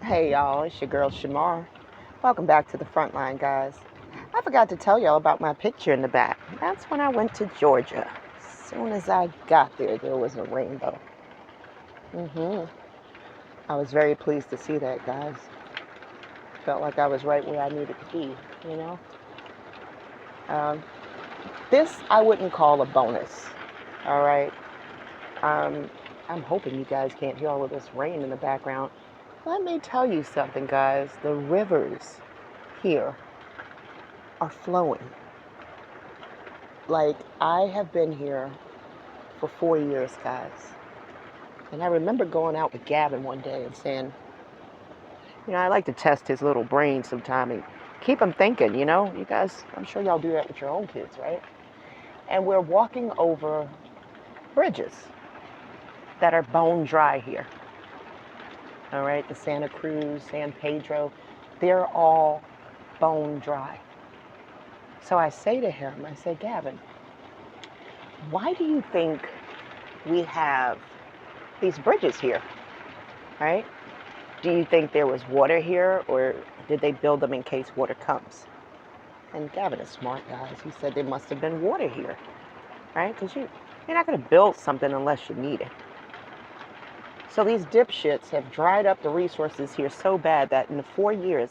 Hey y'all, it's your girl Shamar. Welcome back to the Frontline, guys. I forgot to tell y'all about my picture in the back. That's when I went to Georgia. As soon as I got there was a rainbow. I was very pleased to see that, guys. Felt like I was right where I needed to be, you know? Um, this I wouldn't call a bonus, all right? Um, I'm hoping you guys can't hear all of this rain in the background. Let me tell you something, guys. The rivers here are flowing. Like, I have been here for 4 years, guys. And I remember going out with Gavin one day and saying, I like to test his little brain sometime and keep him thinking, You guys, I'm sure y'all do that with your own kids, right? And we're walking over bridges that are bone dry here. All right, the Santa Cruz, San Pedro, they're all bone dry. So I say to him, I say, Gavin, why do you think we have these bridges here, right? Do you think there was water here, or did they build them in case water comes? And Gavin is smart, guys. He said there must have been water here, right? Because you're not going to build something unless you need it. So these dipshits have dried up the resources here so bad that in the 4 years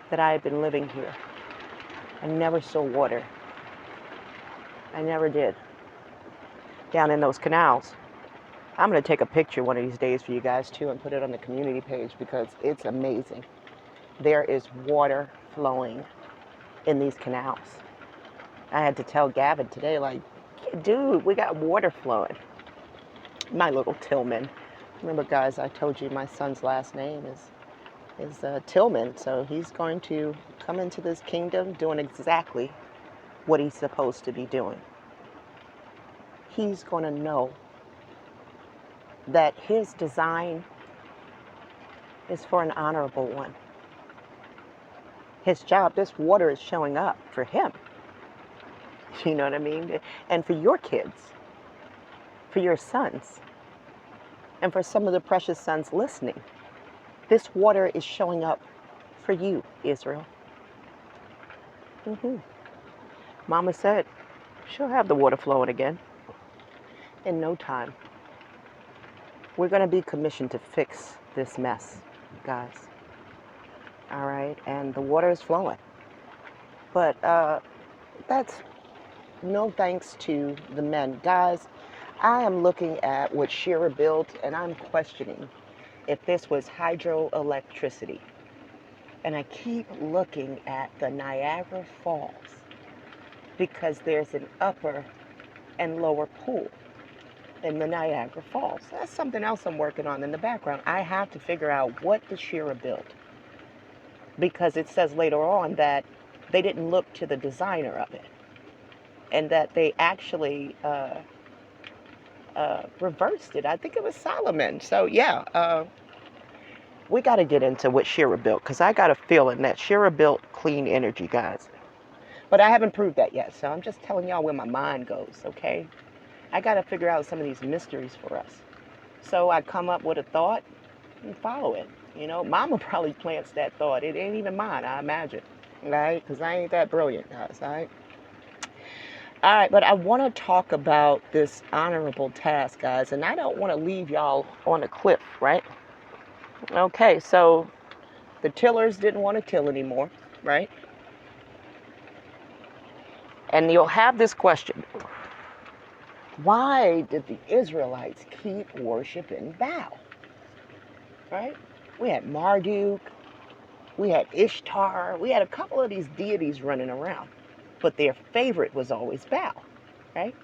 that I have been living here, I never saw water. I never did. Down in those canals. I'm going to take a picture one of these days for you guys too and put it on the community page because it's amazing. There is water flowing in these canals. I had to tell Gavin today, like, dude, we got water flowing. My little Tillman. Remember, guys, I told you my son's last name is Tillman, so he's going to come into this kingdom doing exactly what he's supposed to be doing. He's going to know that his design is for an honorable one. His job, this water is showing up for him. You know what I mean? And for your kids, for your sons, and for some of the precious sons listening. This water is showing up for you, Israel. Mama said she'll have the water flowing again in no time. We're going to be commissioned to fix this mess, guys. All right? And the water is flowing. But that's no thanks to the men. Guys, I am looking at what Shira built, and I'm questioning if this was hydroelectricity. And I keep looking at the Niagara Falls because there's an upper and lower pool in the Niagara Falls. That's something else I'm working on in the background. I have to figure out what the Shira built because it says later on that they didn't look to the designer of it and that they actually reversed it. I think it was Solomon. So yeah, we got to get into what Shira built because I got a feeling that Shira built clean energy, guys. But I haven't proved that yet, so I'm just telling y'all where my mind goes, okay? I got to figure out some of these mysteries for us. So I come up with a thought and follow it. Mama probably plants that thought. It ain't even mine, I imagine, right? Because I ain't that brilliant, guys, all right? All right, but I want to talk about this honorable task, guys, and I don't want to leave y'all on a cliff, right? Okay, so the tillers didn't want to till anymore, right? And you'll have this question. Why did the Israelites keep worshiping Baal? Right? We had Marduk, we had Ishtar, we had a couple of these deities running around, but their favorite was always Baal, right?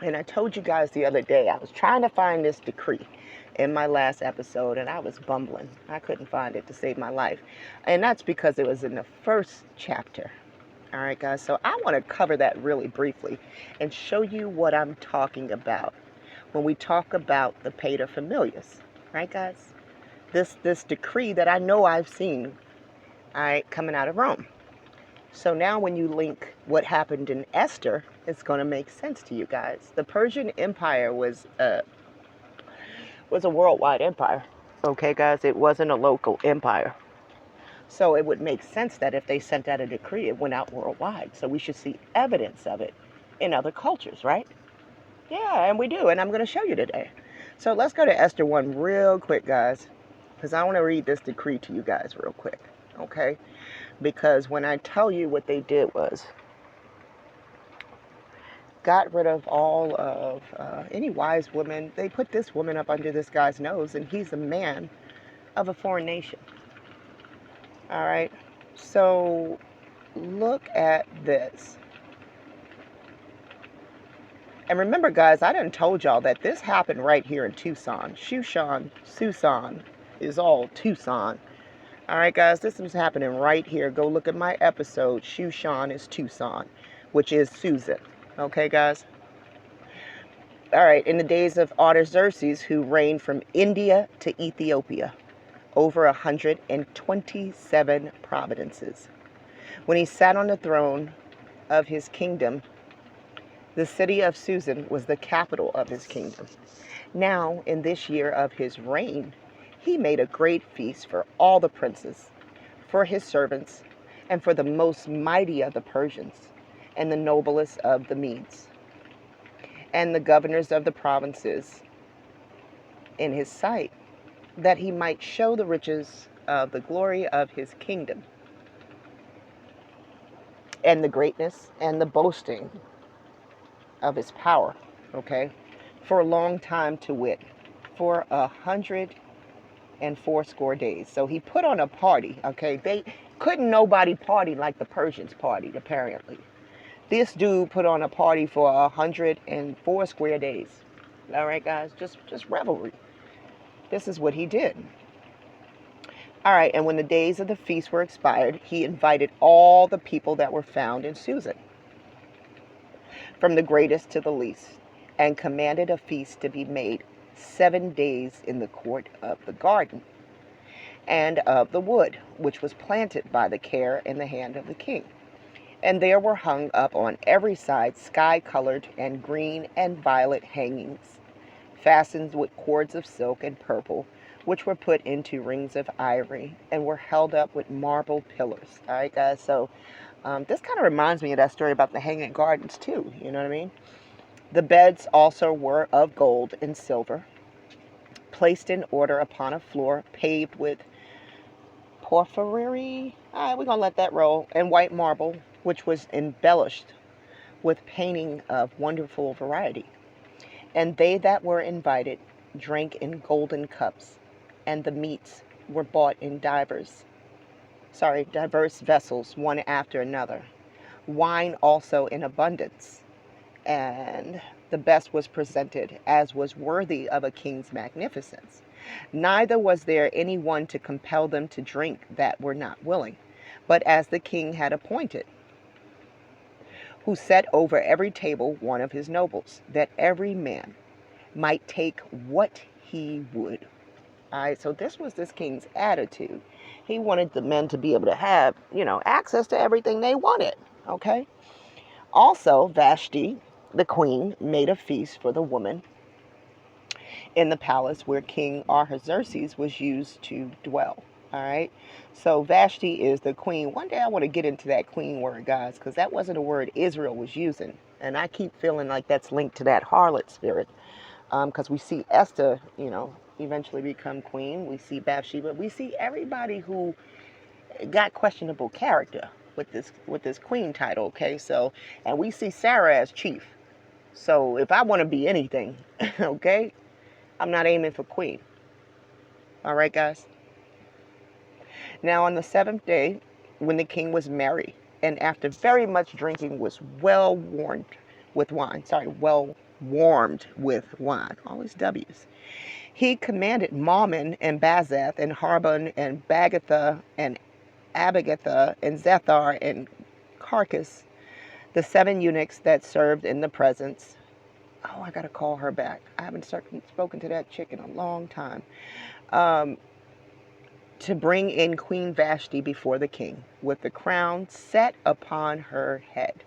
And I told you guys the other day, I was trying to find this decree in my last episode, and I was bumbling. I couldn't find it to save my life. And that's because it was in the first chapter. All right, guys, so I want to cover that really briefly and show you what I'm talking about when we talk about the paterfamilias, right, guys? This decree that I know I've seen, all right, coming out of Rome. So now when you link what happened in Esther, it's going to make sense to you guys. The Persian Empire was a worldwide empire. Okay, guys, it wasn't a local empire. So it would make sense that if they sent out a decree, it went out worldwide. So we should see evidence of it in other cultures, right? Yeah, and we do, and I'm going to show you today. So let's go to Esther 1 real quick, guys, because I want to read this decree to you guys real quick, okay? Because when I tell you what they did was got rid of all of any wise woman. They put this woman up under this guy's nose, and he's a man of a foreign nation. All right, so look at this. And remember, guys, I done told y'all that this happened right here in Tucson. Tucson is all Tucson. All right, guys, this is happening right here. Go look at my episode. Shushan is Tucson, which is Susan. Okay, guys? All right, in the days of Xerxes, who reigned from India to Ethiopia, over 127 provinces. When he sat on the throne of his kingdom, the city of Susan was the capital of his kingdom. Now, in this year of his reign, he made a great feast for all the princes, for his servants, and for the most mighty of the Persians, and the noblest of the Medes, and the governors of the provinces in his sight, that he might show the riches of the glory of his kingdom, and the greatness and the boasting of his power, okay, for a long time, to wit, for 180 days. So he put on a party, okay. They couldn't nobody party like the Persians partied, apparently. This dude put on a party for 180 days. All right, guys, just revelry. This is what he did. All right, and when the days of the feast were expired, he invited all the people that were found in Susan, from the greatest to the least, and commanded a feast to be made 7 days in the court of the garden and of the wood, which was planted by the care and the hand of the king. And there were hung up on every side sky-colored and green and violet hangings, fastened with cords of silk and purple, which were put into rings of ivory and were held up with marble pillars. All right, guys, so this kind of reminds me of that story about the Hanging Gardens, too. You know what I mean? The beds also were of gold and silver, placed in order upon a floor paved with porphyry. All right, we're going to let that roll. And white marble, which was embellished with painting of wonderful variety. And they that were invited drank in golden cups, and the meats were bought in diverse vessels, one after another. Wine also in abundance, and the best was presented, as was worthy of a king's magnificence. Neither was there any one to compel them to drink that were not willing, but as the king had appointed, who set over every table one of his nobles, that every man might take what he would. All right, so this was this king's attitude. He wanted the men to be able to have, access to everything they wanted, okay? Also, Vashti, the queen, made a feast for the woman in the palace where King Artaxerxes was used to dwell. All right, so Vashti is the queen. One day I want to get into that queen word, guys, because that wasn't a word Israel was using. And I keep feeling like that's linked to that harlot spirit. Because we see Esther, eventually become queen. We see Bathsheba. We see everybody who got questionable character with this queen title, okay? So, and we see Sarah as chief. So if I want to be anything, okay, I'm not aiming for queen. All right, guys? Now on the 7th day, when the king was merry, and after very much drinking was well warmed with wine, always W's, he commanded Mammon and Bazath and Harbon and Bagatha and Abagatha and Zethar and Carcass, the 7 eunuchs that served in the presence. Oh, I gotta call her back. I haven't spoken to that chick in a long time. To bring in Queen Vashti before the king, with the crown set upon her head,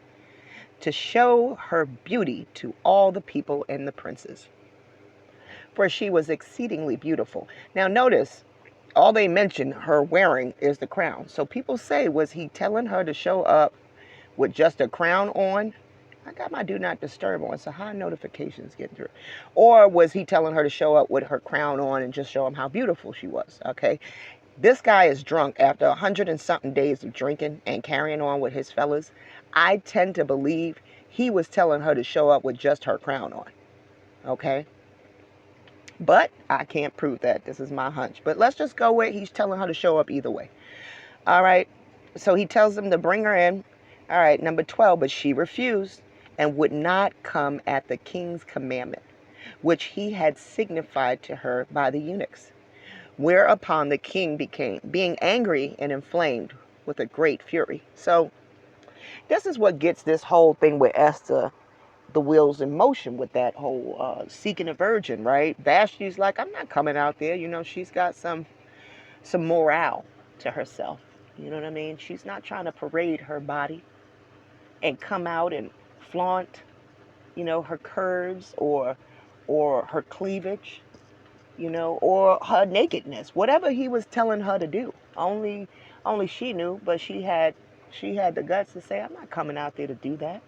to show her beauty to all the people and the princes. for she was exceedingly beautiful. Now notice, all they mention her wearing is the crown. So people say, was he telling her to show up with just a crown on? I got my do not disturb on, so how notifications getting through? Or was he telling her to show up with her crown on and just show him how beautiful she was? Okay. This guy is drunk after 100 and something days of drinking and carrying on with his fellas. I tend to believe he was telling her to show up with just her crown on. Okay. But I can't prove that. This is my hunch. But let's just go with he's telling her to show up either way. All right. So he tells them to bring her in. All right. Number 12. But she refused and would not come at the king's commandment, which he had signified to her by the eunuchs. Whereupon the king became, being angry and inflamed with a great fury. So this is what gets this whole thing with Esther, the wheels in motion with that whole seeking a virgin, right? Vashti's like, I'm not coming out there. You know, she's got some morale to herself. You know what I mean? She's not trying to parade her body and come out and flaunt, you know, her curves or her cleavage, you know, or her nakedness, whatever he was telling her to do. Only she knew, but she had the guts to say, I'm not coming out there to do that.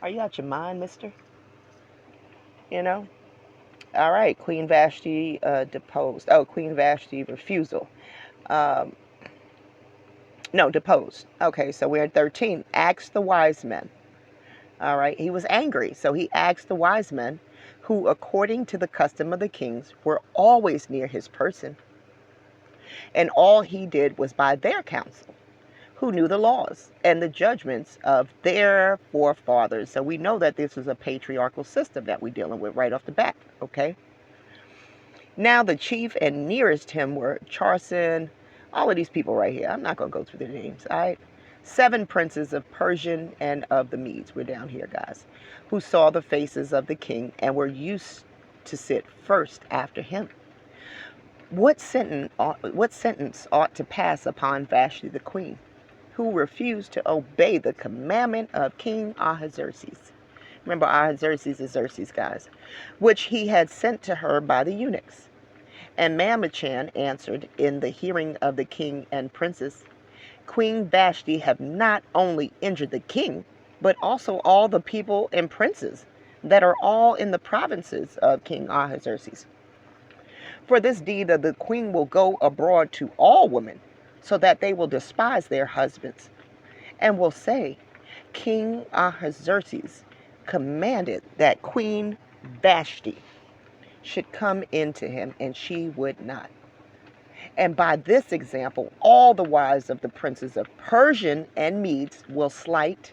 Are you out your mind, mister? You know? All right, Queen Vashti deposed. Oh, Queen Vashti refusal. No, deposed. Okay, so we're at 13. Asked the wise men. All right, he was angry, so he asked the wise men, who, according to the custom of the kings, were always near his person. And all he did was by their counsel, who knew the laws and the judgments of their forefathers. So we know that this is a patriarchal system that we're dealing with right off the bat, okay? Now the chief and nearest him were Charson, all of these people right here. I'm not going to go through their names, all right? 7 princes of Persian and of the Medes. We're down here, guys, who saw the faces of the king and were used to sit first after him. What sentence ought to pass upon Vashti the queen, who refused to obey the commandment of King Xerxes? Remember, Xerxes is Xerxes, guys, which he had sent to her by the eunuchs. And Mamachan answered in the hearing of the king and princes, Queen Vashti have not only injured the king, but also all the people and princes that are all in the provinces of King Xerxes. For this deed of the queen will go abroad to all women, so that they will despise their husbands, and will say, King Xerxes commanded that Queen Vashti should come into him, and she would not. And by this example, all the wives of the princes of Persian and Medes will slight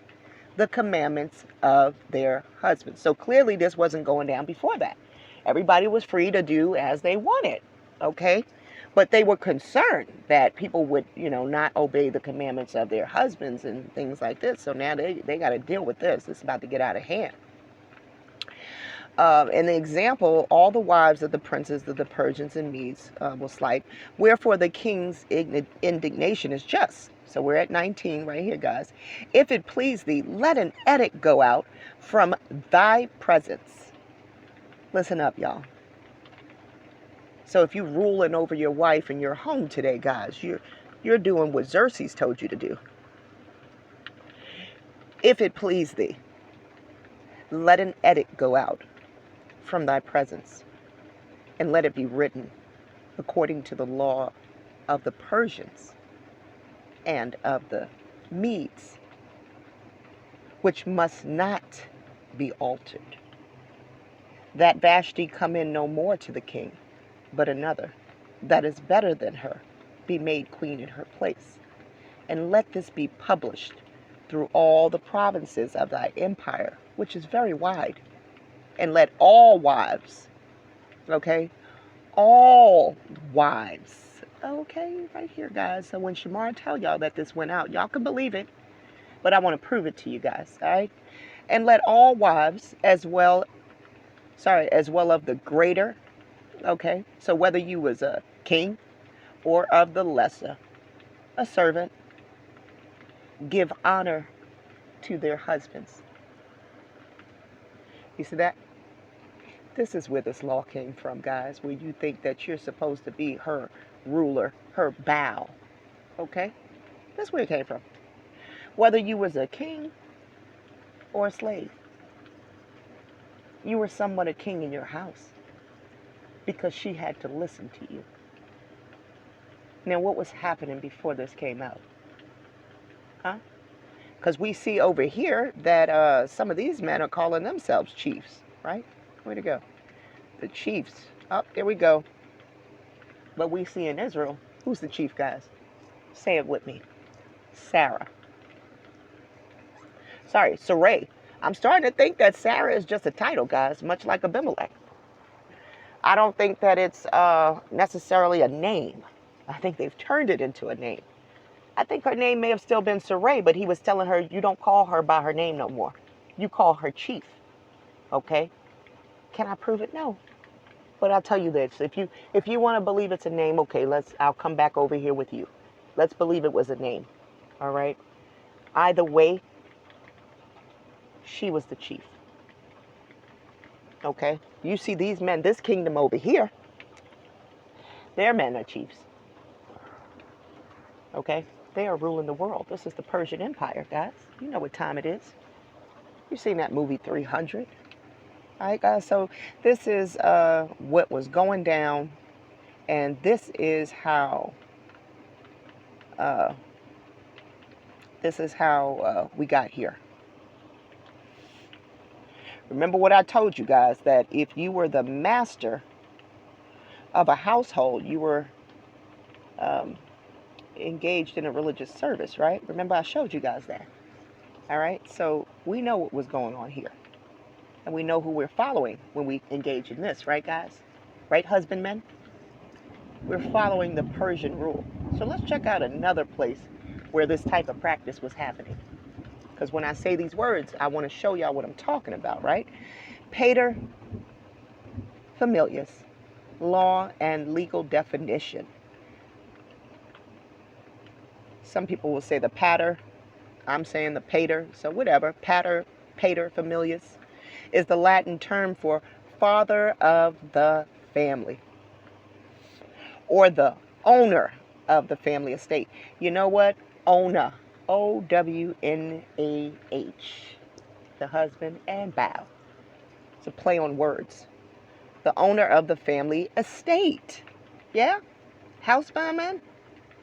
the commandments of their husbands. So clearly this wasn't going down before that. Everybody was free to do as they wanted, okay? But they were concerned that people would, you know, not obey the commandments of their husbands and things like this. So now they got to deal with this. It's about to get out of hand. In the example, all the wives of the princes of the Persians and Medes will slight. Wherefore the king's indignation is just. So we're at 19 right here, guys. If it please thee, let an edict go out from thy presence. Listen up, y'all. So if you're ruling over your wife and your home today, guys, you're doing what Xerxes told you to do. If it please thee, let an edict go out from thy presence, and let it be written according to the law of the Persians and of the Medes, which must not be altered, that Vashti come in no more to the king, but another, that is better than her, be made queen in her place. And let this be published through all the provinces of thy empire, which is very wide. And let all wives, okay, all wives, okay, right here, guys. So when Shamar tell y'all that this went out, y'all can believe it, but I want to prove it to you guys, all right? And let all wives as well of the greater, okay, so whether you was a king or of the lesser, a servant, give honor to their husbands. You see that? This is where this law came from, guys, where you think that you're supposed to be her ruler, her BAAL. Okay? That's where it came from. Whether you was a king or a slave, you were somewhat a king in your house because she had to listen to you. Now, what was happening before this came out? Huh? Because we see over here that some of these men are calling themselves chiefs, right? Where to go? The chiefs. Oh, there we go. But we see in Israel, who's the chief, guys? Say it with me. Sarah. Sorry, Sarai. I'm starting to think that Sarah is just a title, guys, much like Abimelech. I don't think that it's necessarily a name. I think they've turned it into a name. I think her name may have still been Sarai, but he was telling her, you don't call her by her name no more. You call her chief. Okay? Can I prove it? No. But I'll tell you this. If you want to believe it's a name, okay, I'll come back over here with you. Let's believe it was a name. All right? Either way, she was the chief. Okay? You see these men, this kingdom over here, their men are chiefs. Okay? They are ruling the world. This is the Persian Empire, guys. You know what time it is. You've seen that movie 300. All right, guys. So this is what was going down, and this is how we got here. Remember what I told you guys, that if you were the master of a household, you were engaged in a religious service, right? Remember I showed you guys that. All right, so we know what was going on here, and we know who we're following when we engage in this, right, guys? Right, husbandmen? We're following the Persian rule. So let's check out another place where this type of practice was happening, because when I say these words, I want to show y'all what I'm talking about, right? Pater Familias, law and legal definition. Some people will say the pater. I'm saying the pater. So whatever. Pater familias is the Latin term for father of the family, or the owner of the family estate. You know what? Owner. O-W-N-A-H. The husband and BAAL. It's a play on words. The owner of the family estate. Yeah? Houseman?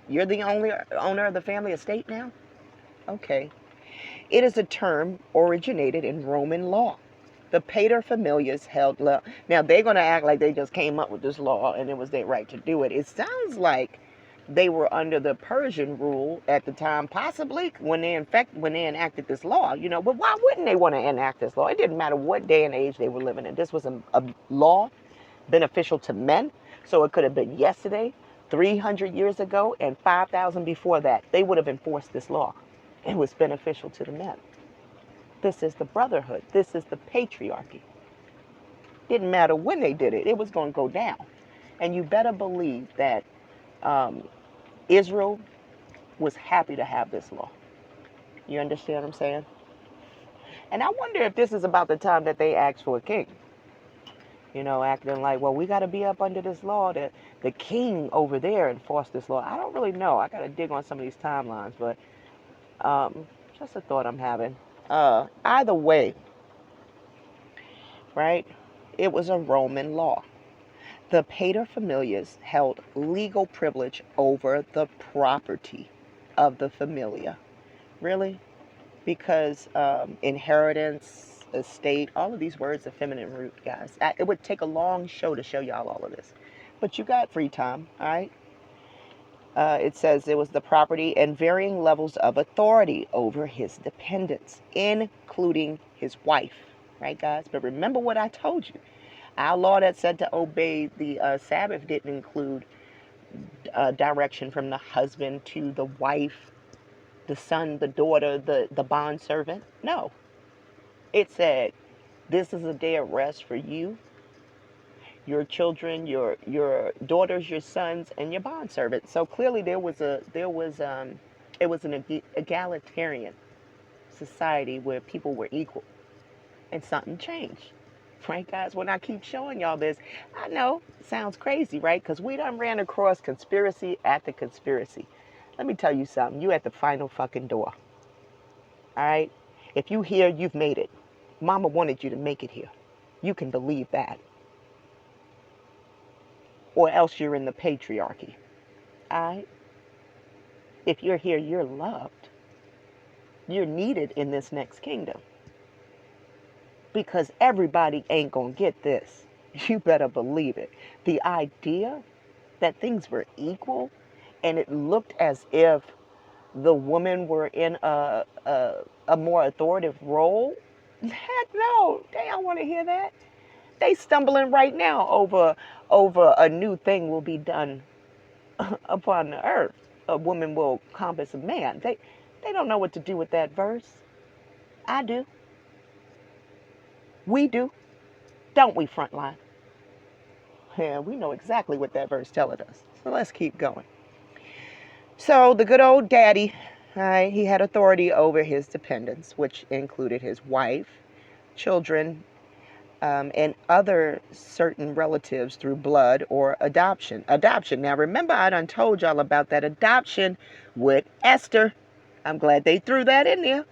You're the only owner of the family estate now? Okay. It is a term originated in Roman law. The paterfamilias held law. Now, they're going to act like they just came up with this law and it was their right to do it. It sounds like they were under the Persian rule at the time, possibly when they enacted this law. You know, but why wouldn't they want to enact this law? It didn't matter what day and age they were living in. This was a law beneficial to men. So it could have been yesterday, 300 years ago, and 5,000 before that. They would have enforced this law. It was beneficial to the men. This is the brotherhood. This is the patriarchy. Didn't matter when they did it. It was going to go down. And you better believe that Israel was happy to have this law. You understand what I'm saying? And I wonder if this is about the time that they asked for a king. You know, acting like, well, we got to be up under this law. That the king over there enforced this law. I don't really know. I got to dig on some of these timelines, but just a thought I'm having. Either way, right? It was a Roman law. The paterfamilias held legal privilege over the property of the familia. Really? Because inheritance, estate, all of these words are feminine root, guys. It would take a long show to show y'all all of this. But you got free time, all right? It says it was the property and varying levels of authority over his dependents, including his wife. Right, guys? But remember what I told you. Our law that said to obey the Sabbath didn't include direction from the husband to the wife, the son, the daughter, the bondservant. No. It said, this is a day of rest for you, your children, your daughters, your sons, and your bondservant. So clearly it was an egalitarian society where people were equal. And something changed. Right, guys? When I keep showing y'all this, I know it sounds crazy, right? Because we done ran across conspiracy after conspiracy. Let me tell you something. You at the final fucking door. All right? If you here, you've made it. Mama wanted you to make it here. You can believe that. Or else you're in the patriarchy. All right? If you're here, you're loved. You're needed in this next kingdom. Because everybody ain't going to get this. You better believe it. The idea that things were equal and it looked as if the women were in a more authoritative role. Heck no, they don't want to hear that. They stumbling right now over a new thing will be done upon the earth. A woman will compass a man. They don't know what to do with that verse. I do. We do. Don't we, Frontline? Yeah, we know exactly what that verse telling us. So let's keep going. So the good old daddy, he had authority over his dependents, which included his wife, children, and other certain relatives through blood or adoption. Adoption. Now remember, I done told y'all about that adoption with Esther. I'm glad they threw that in there.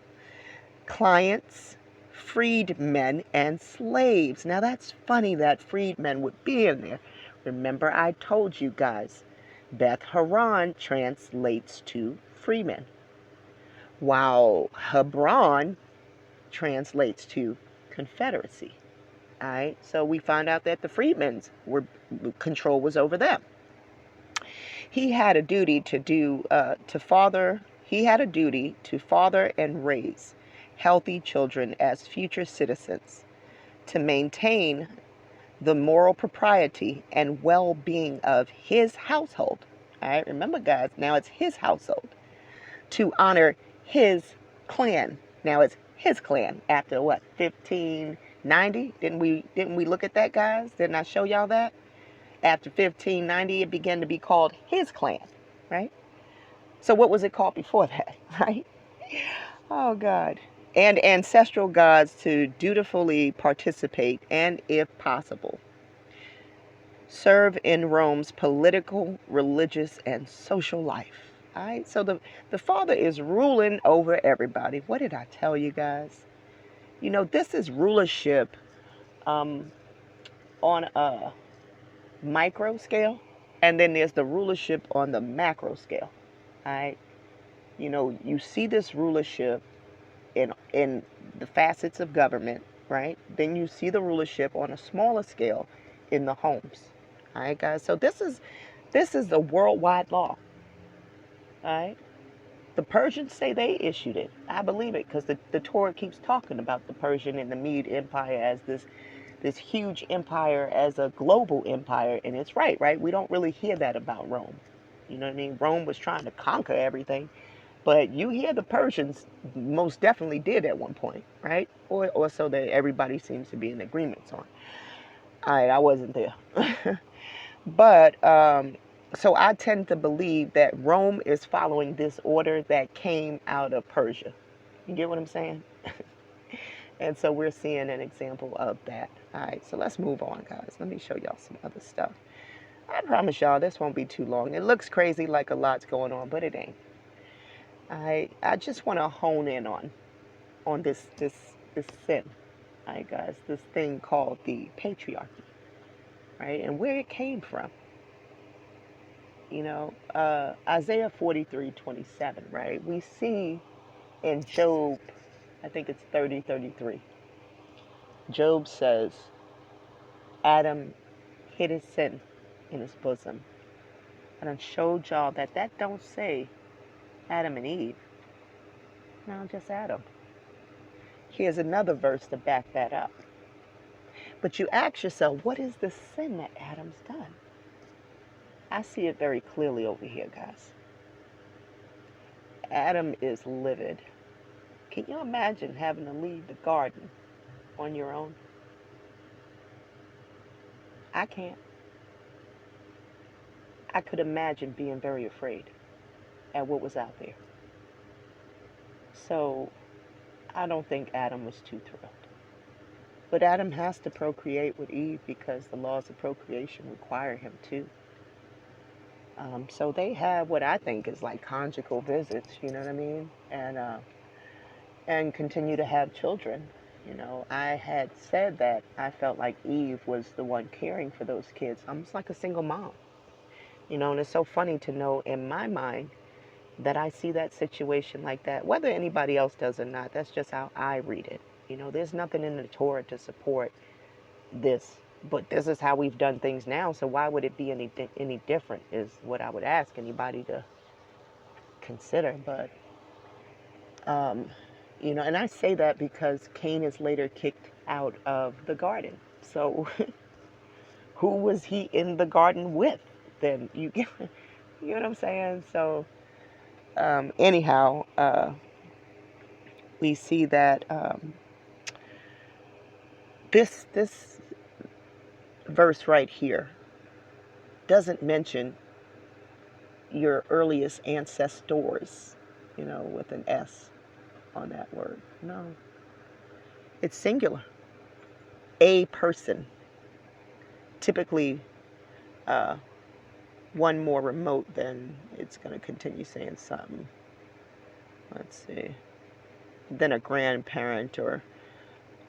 Clients, freedmen, and slaves. Now that's funny that freedmen would be in there. Remember, I told you guys, Beth Haran translates to freemen, while Hebron translates to confederacy. All right, so we found out that the freedmen's control was over them. He had a duty to father. He had a duty to father and raise healthy children as future citizens, to maintain the moral propriety and well-being of his household. All right, remember, guys, now it's his household. To honor his clan. Now it's his clan. After what, 1590? Didn't we look at that, guys? Didn't I show y'all that? After 1590, it began to be called his clan, right? So what was it called before that, right? Oh, God. And ancestral gods to dutifully participate and, if possible, serve in Rome's political, religious, and social life. All right, so the Father is ruling over everybody. What did I tell you guys? You know, this is rulership on a micro scale, and then there's the rulership on the macro scale. All right, you know, you see this rulership in the facets of government, right? Then you see the rulership on a smaller scale in the homes. All right, guys. So this is the worldwide law. All right. The Persians say they issued it. I believe it because the Torah keeps talking about the Persian and the Mede Empire as this huge empire, as a global empire, and it's right? We don't really hear that about Rome. You know what I mean? Rome was trying to conquer everything, but you hear the Persians most definitely did at one point, right? Or so that everybody seems to be in agreement on. All right, I wasn't there. But so I tend to believe that Rome is following this order that came out of Persia. You get what I'm saying? And so we're seeing an example of that. All right, so let's move on, guys. Let me show y'all some other stuff. I promise y'all this won't be too long. It looks crazy like a lot's going on, but it ain't. I just want to hone in on this sin. All right, guys, this thing called the patriarchy, right? And where it came from. You know, Isaiah 43:27, right? We see in Job, I think it's 30:33. Job says, Adam hid his sin in his bosom. And I showed y'all that don't say Adam and Eve. No, just Adam. Here's another verse to back that up. But you ask yourself, what is the sin that Adam's done? I see it very clearly over here, guys. Adam is livid. Can you imagine having to leave the garden on your own? I can't. I could imagine being very afraid at what was out there. So I don't think Adam was too thrilled. But Adam has to procreate with Eve because the laws of procreation require him to. So they have what I think is like conjugal visits, you know what I mean? And continue to have children. You know, I had said that I felt like Eve was the one caring for those kids, almost like a single mom. You know, and it's so funny to know in my mind that I see that situation like that. Whether anybody else does or not, that's just how I read it. You know, there's nothing in the Torah to support this, but this is how we've done things now. So why would it be any different? Is what I would ask anybody to consider. But you know, and I say that because Cain is later kicked out of the garden. So who was he in the garden with? Then you get, you know what I'm saying? So anyhow, we see that this verse right here doesn't mention your earliest ancestors, you know, with an S on that word. No, it's singular. A person, typically one more remote than it's going to continue saying something. Let's see. Than a grandparent or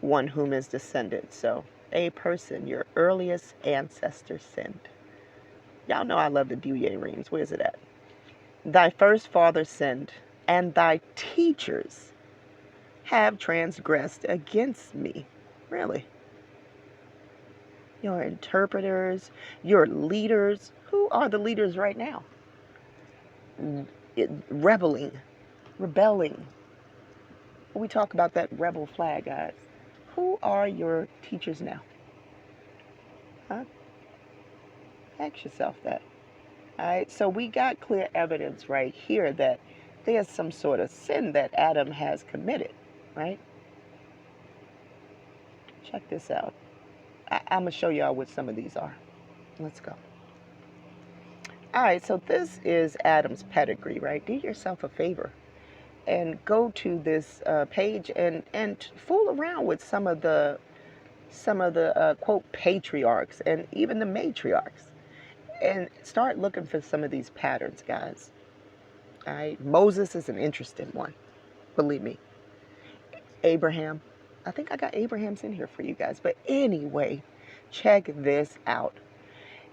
one whom is descended. So, a person, your earliest ancestor sinned. Y'all know I love the Douye reams. Where's it at? Thy first father sinned, and thy teachers have transgressed against me. Really? Your interpreters, your leaders. Who are the leaders right now? Rebelling. We talk about that rebel flag, guys. Who are your teachers now? Huh? Ask yourself that. All right, so we got clear evidence right here that there's some sort of sin that Adam has committed, right? Check this out. I'm going to show y'all what some of these are. Let's go. All right, so this is Adam's pedigree, right? Do yourself a favor and go to this page and fool around with some of the quote patriarchs and even the matriarchs, and start looking for some of these patterns, guys. All right, Moses is an interesting one, believe me. Abraham, I think I got Abraham's in here for you guys, but anyway, check this out.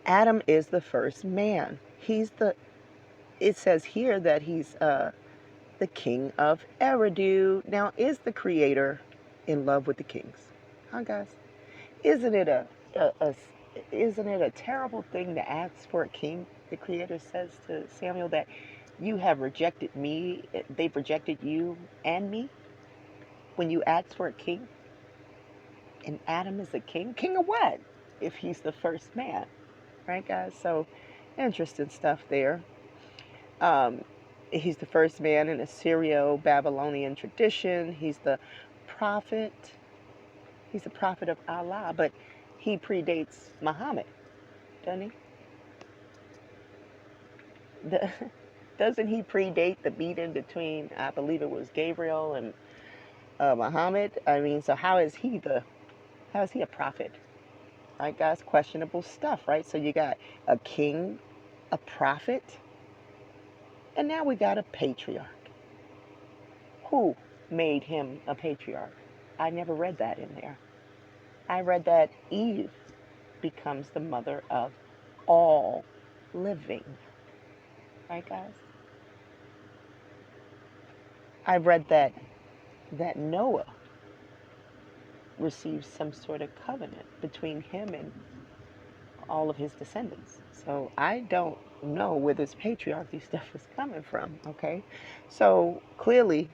Adam is the first man. It says here that he's the king of Eridu. Now, is the creator in love with the kings? Huh, guys? Isn't it a terrible thing to ask for a king? The creator says to Samuel that you have rejected me, they've rejected you and me when you ask for a king. And Adam is a king? King of what? If he's the first man, right, guys? So interesting stuff there. He's the first man in Assyrio-Babylonian tradition. He's the prophet. He's the prophet of Allah, but he predates Muhammad, doesn't he? Doesn't he predate the meeting between, I believe it was Gabriel and Muhammad? I mean, so how is he a prophet? Right, guys? Questionable stuff, right? So you got a king, a prophet, and now we got a patriarch. Who made him a patriarch? I never read that in there. I read that Eve becomes the mother of all living. Right, guys? I read that Noah receives some sort of covenant between him and all of his descendants. So I don't know where this patriarchy stuff is coming from, okay? So clearly,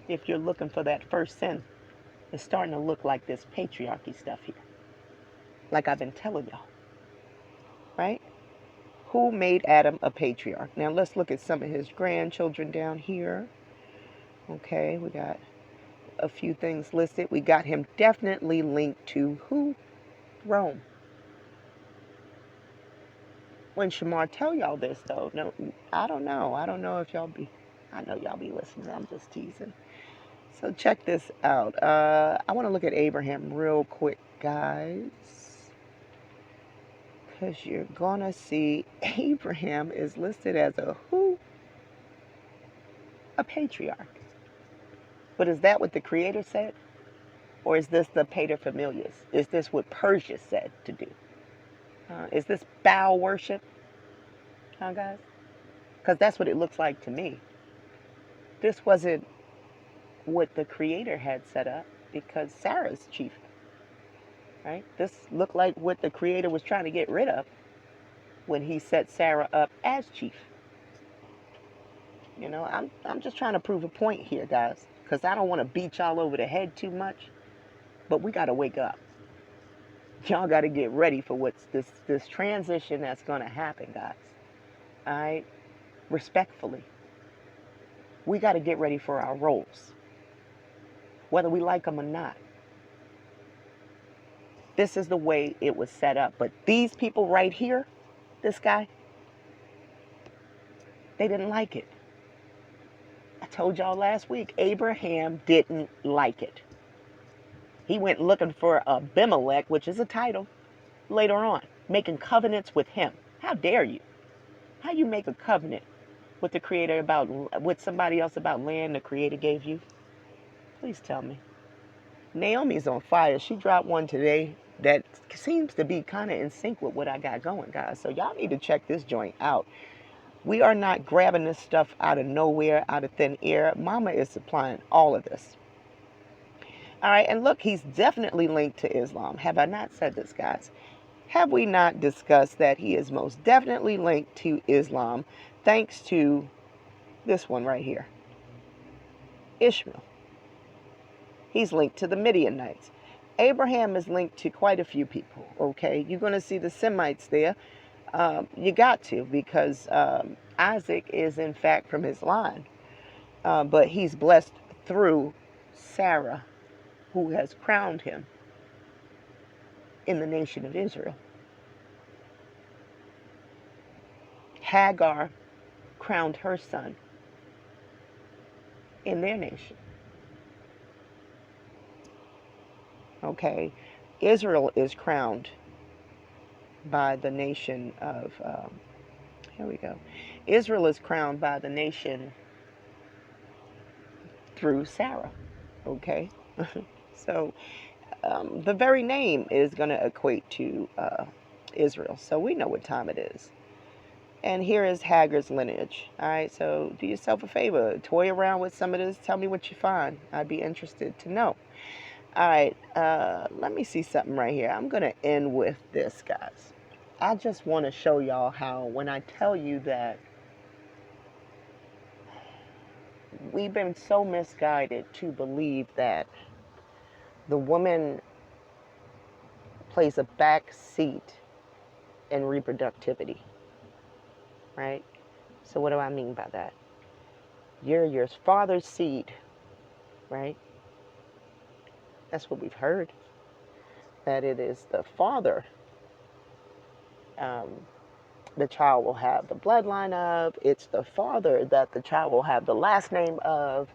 if you're looking for that first sin, it's starting to look like this patriarchy stuff here. Like I've been telling y'all, right? Who made Adam a patriarch? Now let's look at some of his grandchildren down here. Okay, we got a few things listed. We got him definitely linked to who? Rome. When Shamar tell y'all this though, no, I don't know. I don't know if y'all be, I know y'all be listening. I'm just teasing. So check this out. I want to look at Abraham real quick, guys. Because you're going to see Abraham is listed as a who? A patriarch. But is that what the Creator said? Or is this the paterfamilias? Is this what Persia said to do? Is this BAAL worship? Huh, guys? Because that's what it looks like to me. This wasn't what the Creator had set up because Sarah's chief, right? This looked like what the Creator was trying to get rid of when he set Sarah up as chief. You know, I'm just trying to prove a point here, guys, because I don't want to beat y'all over the head too much, but we got to wake up. Y'all got to get ready for what's this transition that's going to happen, guys. All right? Respectfully. We got to get ready for our roles, whether we like them or not. This is the way it was set up. But these people right here, this guy, they didn't like it. I told y'all last week, Abraham didn't like it. He went looking for Abimelech, which is a title, later on, making covenants with him. How dare you? How you make a covenant with the Creator with somebody else about land the Creator gave you? Please tell me. Naomi's on fire. She dropped one today that seems to be kind of in sync with what I got going, guys. So y'all need to check this joint out. We are not grabbing this stuff out of nowhere, out of thin air. Mama is supplying all of this. All right, and look, he's definitely linked to Islam. Have I not said this, guys? Have we not discussed that he is most definitely linked to Islam thanks to this one right here, Ishmael? He's linked to the Midianites. Abraham is linked to quite a few people, okay? You're going to see the Semites there. You got to, because Isaac is, in fact, from his line. But he's blessed through Sarah, who has crowned him in the nation of Israel. Hagar crowned her son in their nation. Okay, Israel is crowned by the nation of, here we go. Israel is crowned by the nation through Sarah, okay? So the very name is going to equate to Israel. So we know what time it is. And here is Hagar's lineage. All right, so do yourself a favor. Toy around with some of this. Tell me what you find. I'd be interested to know. All right, let me see something right here. I'm going to end with this, guys. I just want to show y'all how when I tell you that we've been so misguided to believe that the woman plays a back seat in reproductivity, right? So what do I mean by that? You're your father's seed, right? That's what we've heard, that it is the father the child will have the bloodline of. It's the father that the child will have the last name of.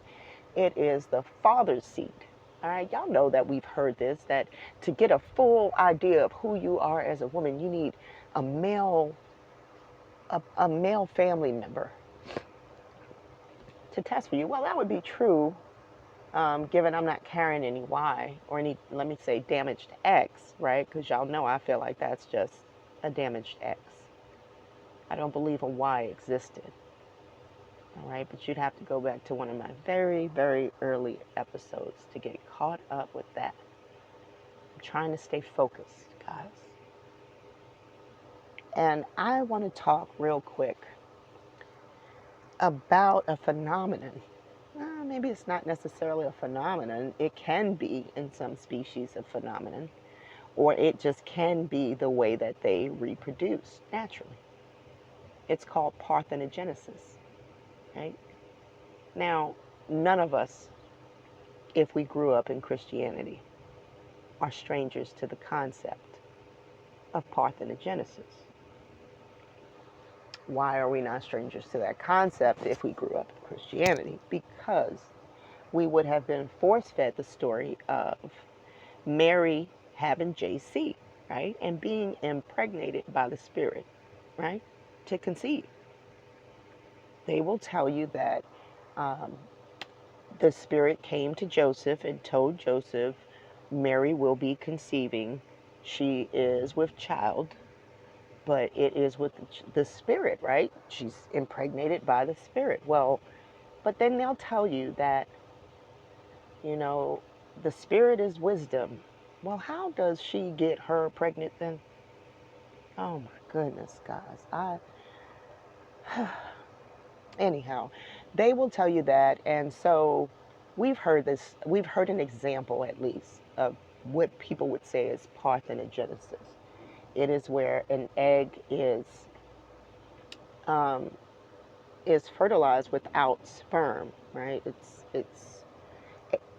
It is the father's seed. All right, y'all know that we've heard this, that to get a full idea of who you are as a woman, you need a male family member to test for you. Well, that would be true, given I'm not carrying any Y or any, let me say, damaged X, right? Because y'all know I feel like that's just a damaged X. I don't believe a Y existed. All right, but you'd have to go back to one of my very, very early episodes to get caught up with that. I'm trying to stay focused, guys. And I want to talk real quick about a phenomenon. Maybe it's not necessarily a phenomenon. It can be in some species a phenomenon, or it just can be the way that they reproduce naturally. It's called parthenogenesis, right? Now, none of us, if we grew up in Christianity, are strangers to the concept of parthenogenesis. Why are we not strangers to that concept if we grew up in Christianity? Because we would have been force-fed the story of Mary having JC, right? And being impregnated by the Spirit, right? To conceive. They will tell you that um, the Spirit came to Joseph and told Joseph, Mary will be conceiving. She is with child, but it is with the Spirit, right? She's impregnated by the Spirit. Well, but then they'll tell you that, you know, the Spirit is wisdom. Well, how does she get her pregnant then? Oh my goodness, guys. Anyhow, they will tell you that, and so we've heard this. We've heard an example, at least, of what people would say is parthenogenesis. It is where an egg um, is fertilized without sperm, right? It's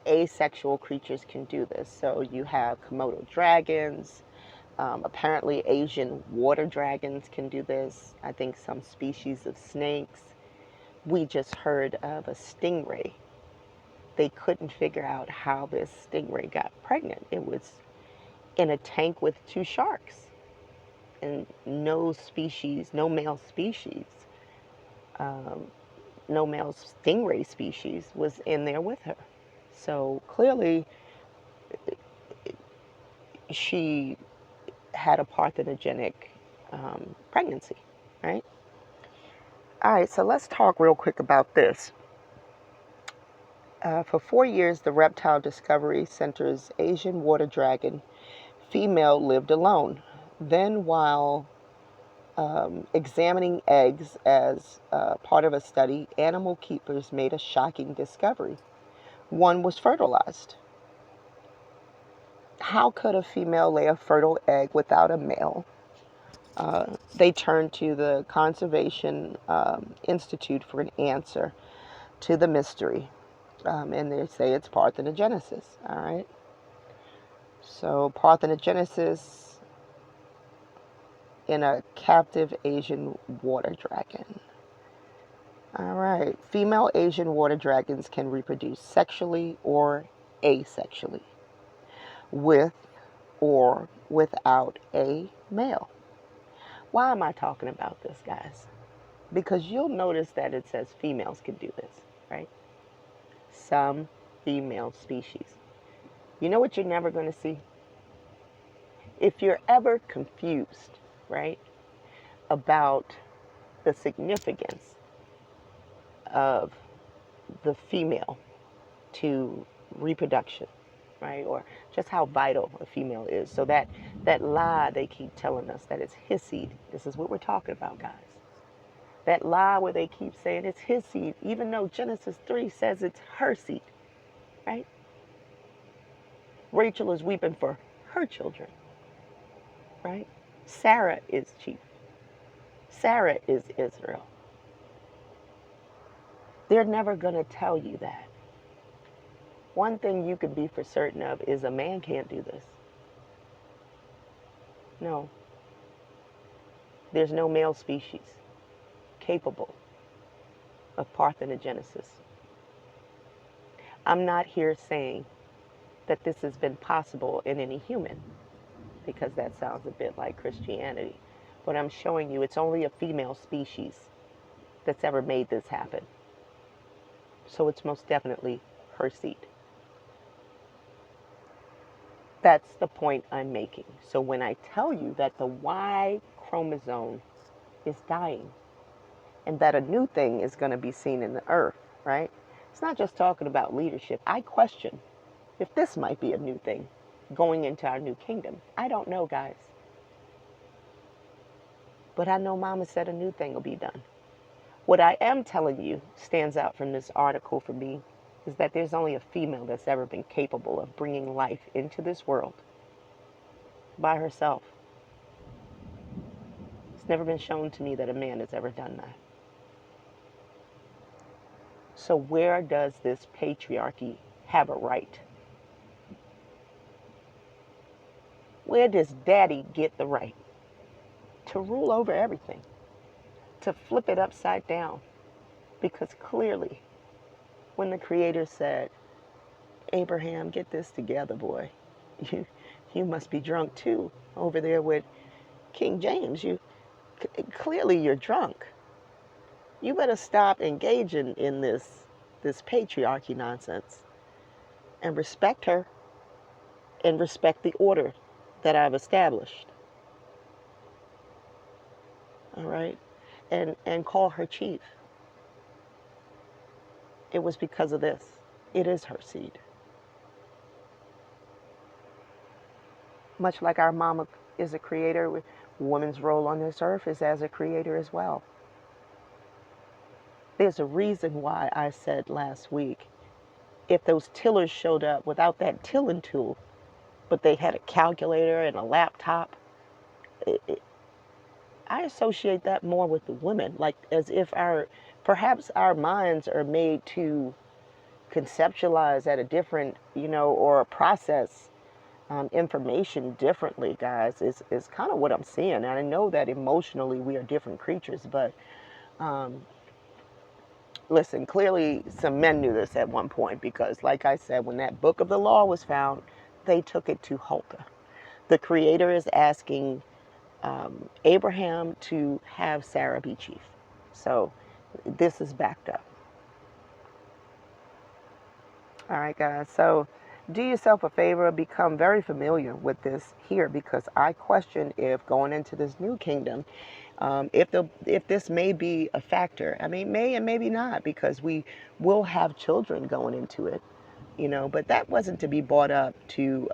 asexual creatures can do this. So you have Komodo dragons. Apparently, Asian water dragons can do this. I think some species of snakes. We just heard of a stingray. They couldn't figure out how this stingray got pregnant. It was in a tank with two sharks, and no species, no male species, um, no male stingray species was in there with her. So clearly, she had a parthenogenic pregnancy, right? All right, so let's talk real quick about this. For 4 years, the Reptile Discovery Center's Asian water dragon female lived alone. Then, while examining eggs as part of a study, animal keepers made a shocking discovery. One was fertilized. How could a female lay a fertile egg without a male? They turned to the Conservation Institute for an answer to the mystery. And they say it's parthenogenesis. All right. So, parthenogenesis in a captive Asian water dragon. All right. Female Asian water dragons can reproduce sexually or asexually, with or without a male. Why am I talking about this, guys? Because you'll notice that it says females can do this, right? Some female species. You know what you're never going to see? If you're ever confused, right, about the significance of the female to reproduction, right, or just how vital a female is. So that lie they keep telling us that it's his seed. This is what we're talking about, guys. That lie where they keep saying it's his seed, even though Genesis 3 says it's her seed, right? Rachel is weeping for her children, right? Sarah is chief. Sarah is Israel. They're never going to tell you that. One thing you can be for certain of is a man can't do this. No. There's no male species capable of parthenogenesis. I'm not here saying that this has been possible in any human, because that sounds a bit like Christianity. But I'm showing you it's only a female species that's ever made this happen. So it's most definitely her seed. That's the point I'm making. So when I tell you that the Y chromosome is dying and that a new thing is going to be seen in the earth, right? It's not just talking about leadership. I question if this might be a new thing going into our new kingdom. I don't know, guys. But I know Mama said a new thing will be done. What I am telling you stands out from this article for me is that there's only a female that's ever been capable of bringing life into this world by herself. It's never been shown to me that a man has ever done that. So where does this patriarchy have a right? Where does Daddy get the right to rule over everything, to flip it upside down? Because clearly, when the Creator said, Abraham, get this together, boy. You, you must be drunk too over there with King James. Clearly you're drunk. You better stop engaging in this patriarchy nonsense and respect her and respect the order that I've established. All right? And call her chief. It was because of this. It is her seed. Much like our mama is a creator, woman's role on this earth is as a creator as well. There's a reason why I said last week, if those tillers showed up without that tilling tool, but they had a calculator and a laptop, I associate that more with the women, like as if perhaps our minds are made to conceptualize at a different, or process information differently, guys, is kind of what I'm seeing. And I know that emotionally we are different creatures, but listen, clearly some men knew this at one point because, like I said, when that book of the law was found, they took it to Huldah. The Creator is asking Abraham to have Sarah be chief. So this is backed up. All right, guys. So do yourself a favor, become very familiar with this here, because I question if going into this new kingdom, if this may be a factor. I mean, may and maybe not, because we will have children going into it, But that wasn't to be brought up to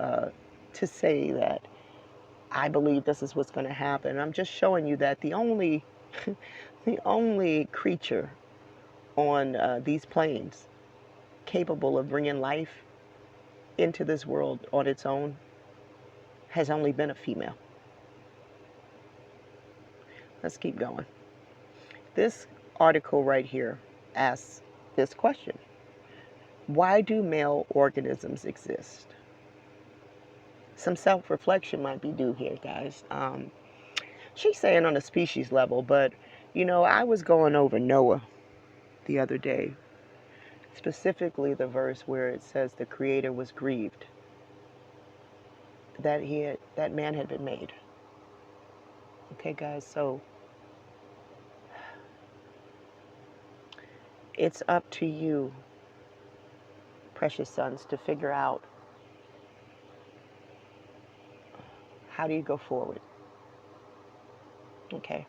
say that I believe this is what's going to happen. I'm just showing you that the only the only creature on these planes capable of bringing life into this world on its own has only been a female. Let's keep going. This article right here asks this question: why do male organisms exist? Some self-reflection might be due here, guys. She's saying on a species level, but I was going over Noah the other day, specifically the verse where it says the Creator was grieved that that man had been made. Okay, guys, so it's up to you, precious sons, to figure out how do you go forward. Okay,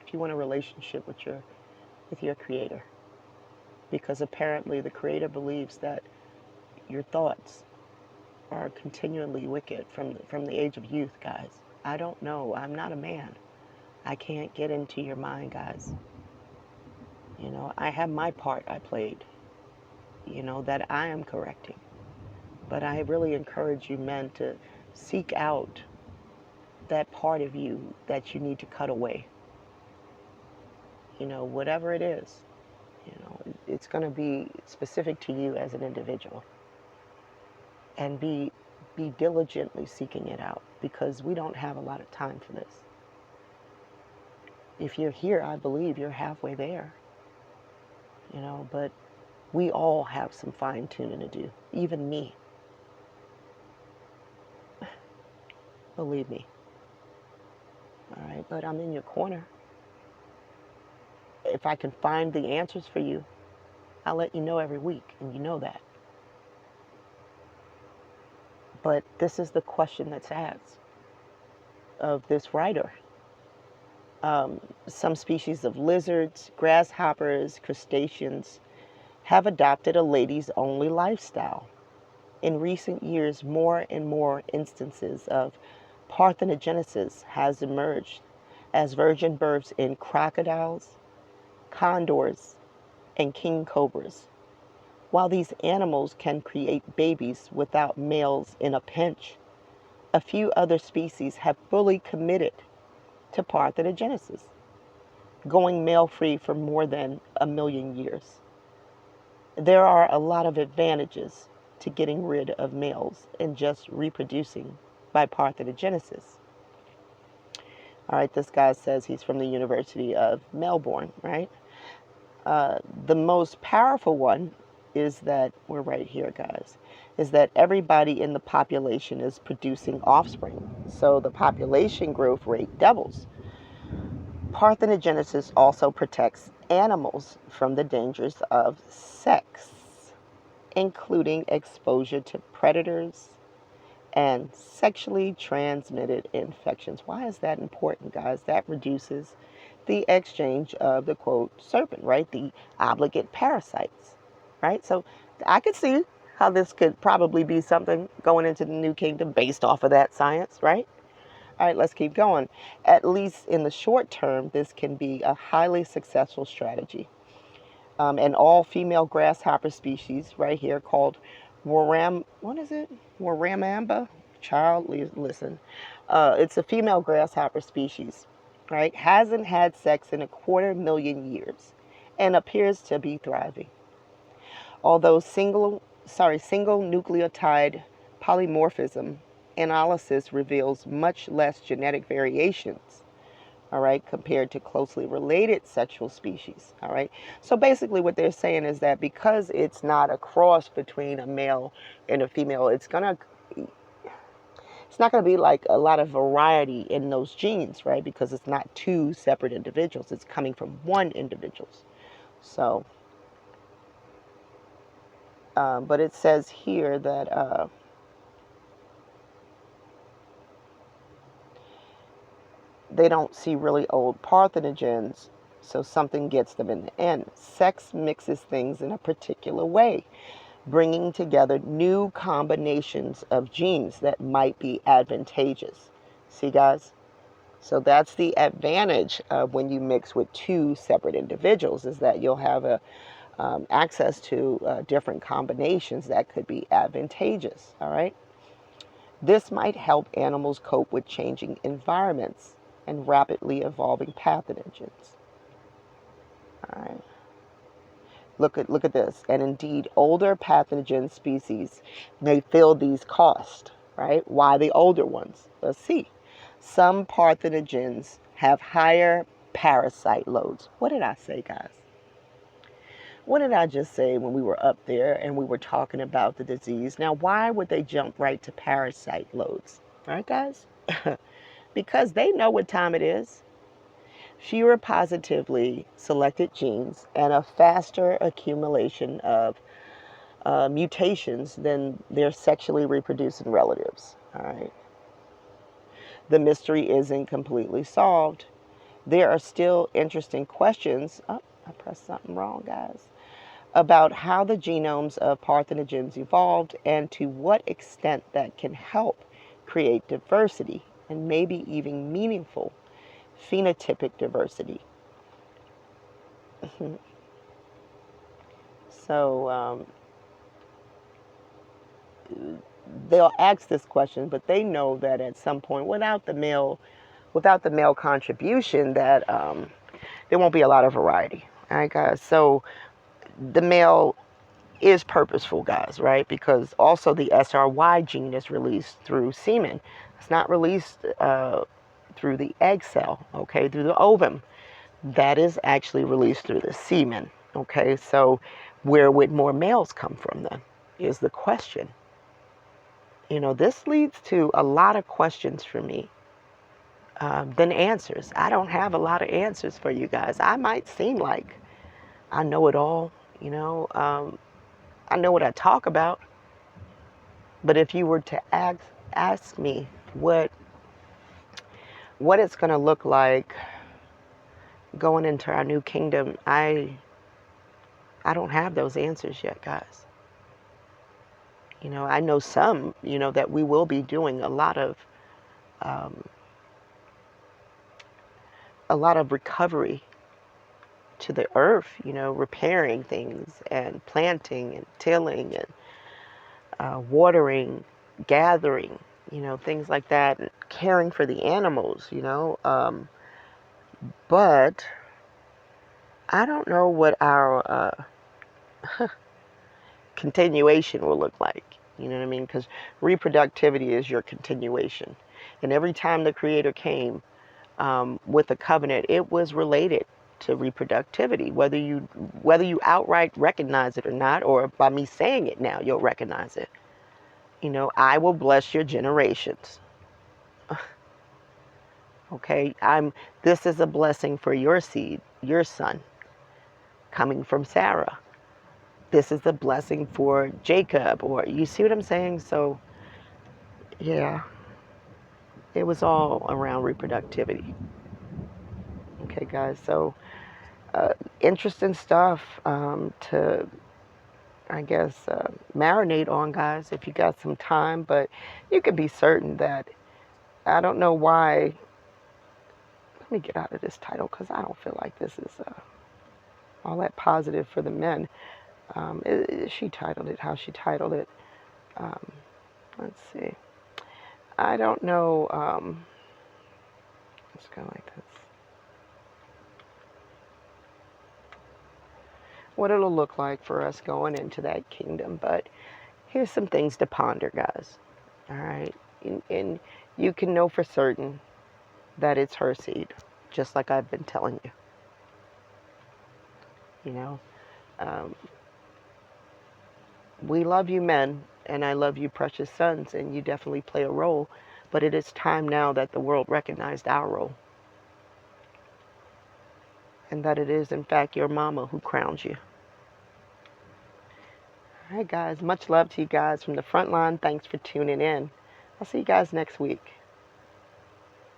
if you want a relationship with your Creator, because apparently the Creator believes that your thoughts are continually wicked from the age of youth, guys. I don't know. I'm not a man. I can't get into your mind, guys. I have my part I played, that I am correcting. But I really encourage you men to seek out that part of you that you need to cut away. Whatever it is, it's going to be specific to you as an individual. And be diligently seeking it out, because we don't have a lot of time for this. If you're here, I believe you're halfway there. But we all have some fine tuning to do, even me. Believe me. All right, but I'm in your corner. If I can find the answers for you, I'll let you know every week, and you know that. But this is the question that's asked of this writer. Some species of lizards, grasshoppers, crustaceans have adopted a ladies-only lifestyle. In recent years, more and more instances of parthenogenesis has emerged as virgin births in crocodiles, condors, and king cobras. While these animals can create babies without males in a pinch, a few other species have fully committed to parthenogenesis, going male-free for more than 1 million years. There are a lot of advantages to getting rid of males and just reproducing by parthenogenesis. All right, this guy says he's from the University of Melbourne, right? The most powerful one is that, we're right here, guys, is that everybody in the population is producing offspring. So the population growth rate doubles. Parthenogenesis also protects animals from the dangers of sex, including exposure to predators and sexually transmitted infections. Why is that important, guys? That reduces the exchange of the quote serpent, right? The obligate parasites, right? So I could see how this could probably be something going into the new kingdom based off of that science, right? All right, let's keep going. At least in the short term, this can be a highly successful strategy. An all-female grasshopper species right here called what is it? Waramamba? Child, listen. It's a female grasshopper species, right? Hasn't had sex in 250,000 years and appears to be thriving. Although single nucleotide polymorphism analysis reveals much less genetic variations, all right, compared to closely related sexual species, all right. So basically what they're saying is that because it's not a cross between a male and a female, it's not going to be like a lot of variety in those genes, right? Because it's not two separate individuals, it's coming from one individual. So but it says here that they don't see really old parthenogens, so something gets them in the end. Sex mixes things in a particular way, bringing together new combinations of genes that might be advantageous. See, guys? So that's the advantage of when you mix with two separate individuals, is that you'll have access to different combinations that could be advantageous, all right? This might help animals cope with changing environments and rapidly evolving pathogens. All right. Look at this. And indeed, older pathogen species may feel these costs, right? Why the older ones? Let's see. Some parthenogens have higher parasite loads. What did I say, guys? What did I just say when we were up there and we were talking about the disease? Now, why would they jump right to parasite loads? All right, guys? Because they know what time it is. Fewer positively selected genes and a faster accumulation of mutations than their sexually reproducing relatives. All right. The mystery isn't completely solved. There are still interesting questions. Oh, I pressed something wrong, guys. About how the genomes of parthenogens evolved and to what extent that can help create diversity and maybe even meaningful phenotypic diversity. So they'll ask this question, but they know that at some point, without the male contribution, that there won't be a lot of variety. All right, guys. So the male is purposeful, guys, right? Because also the SRY gene is released through semen. It's not released through the egg cell, okay, through the ovum. That is actually released through the semen, okay? So where would more males come from then is the question. You know, this leads to a lot of questions for me than answers. I don't have a lot of answers for you guys. I might seem like I know it all, you know. I know what I talk about. But if you were to ask me what it's going to look like going into our new kingdom, I don't have those answers yet, guys. You know, I know some, you know, that we will be doing a lot of recovery to the earth, you know, repairing things and planting and tilling and watering, gathering, you know, things like that, and caring for the animals, you know. But I don't know what our continuation will look like. You know what I mean? Because reproductivity is your continuation. And every time the Creator came with a covenant, it was related to reproductivity, whether you outright recognize it or not, or by me saying it now, you'll recognize it. You know, I will bless your generations. Okay, this is a blessing for your seed, your son, coming from Sarah. This is a blessing for Jacob, or you see what I'm saying? So, yeah, it was all around reproductivity. Okay, guys, so interesting stuff to, I guess, marinate on, guys, if you got some time. But you can be certain that I don't know why. Let me get out of this title because I don't feel like this is all that positive for the men. She titled it how she titled it. Um, let's see. I don't know. Let's go like this. What it'll look like for us going into that kingdom. But here's some things to ponder, guys. All right. And you can know for certain that it's her seed, just like I've been telling you. You know, um, we love you men, and I love you precious sons, and you definitely play a role. But it is time now that the world recognized our role. And that it is, in fact, your mama who crowns you. All right, guys. Much love to you guys from the front line. Thanks for tuning in. I'll see you guys next week.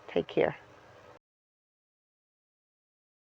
Take care.